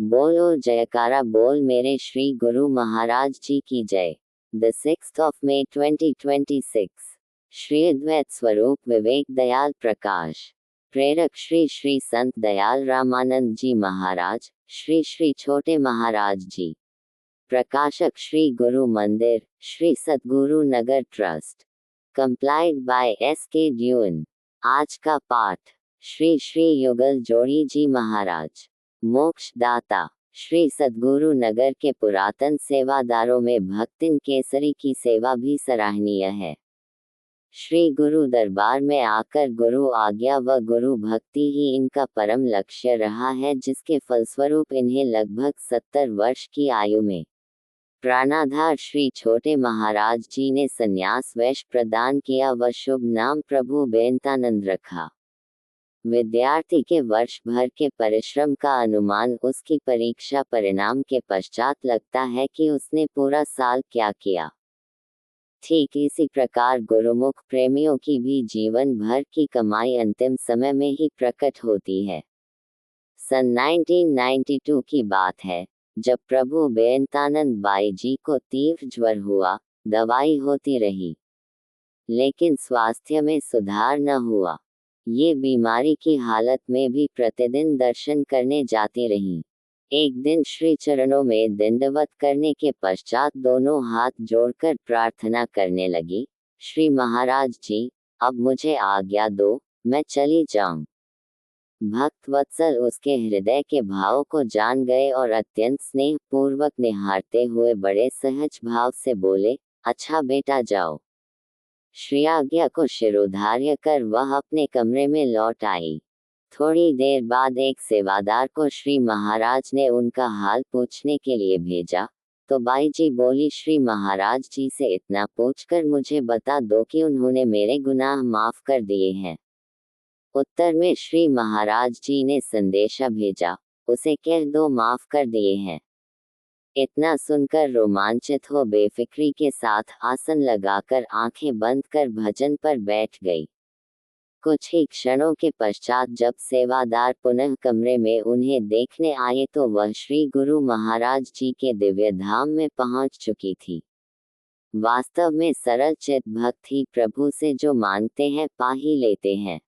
बोलो जयकारा बोल मेरे श्री गुरु महाराज जी की जय। The 6th of May 2026। Shri Advait Swaroop Vivek Dayal प्रकाश। प्रेरक श्री श्री संत दयाल रामानंद जी महाराज, श्री श्री छोटे महाराज जी। प्रकाशक Shri Guru Mandir, Shri Sadguru Nagar trust. Compiled by S.K. Dune. आज का पाठ श्री श्री युगल जोड़ी जी महाराज। मोक्ष दाता। श्री सद्गुरु नगर के पुरातन सेवादारों में भक्तिन केसरी की सेवा भी सराहनीय है। श्री गुरु दरबार में आकर गुरु आज्ञा व गुरु भक्ति ही इनका परम लक्ष्य रहा है, जिसके फलस्वरूप इन्हें लगभग 70 वर्ष की आयु में प्राणाधार श्री छोटे महाराज जी ने संन्यास वैश प्रदान किया व शुभ नाम प्रभु बेंतानंद रखा। विद्यार्थी के वर्ष भर के परिश्रम का अनुमान उसकी परीक्षा परिणाम के पश्चात लगता है कि उसने पूरा साल क्या किया। ठीक इसी प्रकार गुरुमुख प्रेमियों की भी जीवन भर की कमाई अंतिम समय में ही प्रकट होती है। सन 1992 की बात है, जब प्रभु बेंतानंद बाई जी को तीव्र ज्वर हुआ। दवाई होती रही, लेकिन स्वास्थ्य में सुधार न हुआ। ये बीमारी की हालत में भी प्रतिदिन दर्शन करने जाती रहीं। एक दिन श्री चरणों में दंडवत करने के पश्चात दोनों हाथ जोड़कर प्रार्थना करने लगी, श्री महाराज जी, अब मुझे आज्ञा दो, मैं चली जाऊं। भक्त वत्सल उसके हृदय के भाव को जान गए और अत्यंत स्नेह पूर्वक निहारते हुए बड़े सहज भाव से बोले, अच्छा बेटा जाओ। श्री आज्ञा को शिरोधार्य कर वह अपने कमरे में लौट आई। थोड़ी देर बाद एक सेवादार को श्री महाराज ने उनका हाल पूछने के लिए भेजा, तो बाई जी बोली, श्री महाराज जी से इतना पूछकर मुझे बता दो कि उन्होंने मेरे गुनाह माफ कर दिए हैं। उत्तर में श्री महाराज जी ने संदेशा भेजा, उसे कह दो माफ कर दिए हैं। इतना सुनकर रोमांचित हो बेफिक्री के साथ आसन लगाकर आंखें बंद कर भजन पर बैठ गई। कुछ ही क्षणों के पश्चात जब सेवादार पुनः कमरे में उन्हें देखने आए तो वह श्री गुरु महाराज जी के दिव्य धाम में पहुंच चुकी थी। वास्तव में सरल चित भक्त ही प्रभु से जो मांगते हैं पा ही लेते हैं।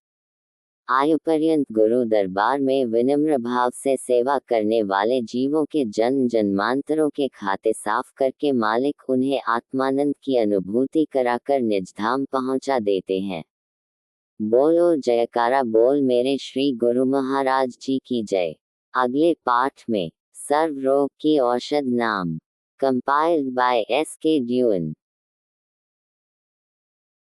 आयु पर्यंत गुरु दरबार में विनम्र भाव से सेवा करने वाले जीवों के जन्म जन्मांतरों के खाते साफ करके मालिक उन्हें आत्मानंद की अनुभूति कराकर निजधाम पहुंचा देते हैं। बोलो जयकारा बोल मेरे श्री गुरु महाराज जी की जय। अगले पाठ में सर्व रोग की औषध नाम। Compiled bye S.K. ड्यून।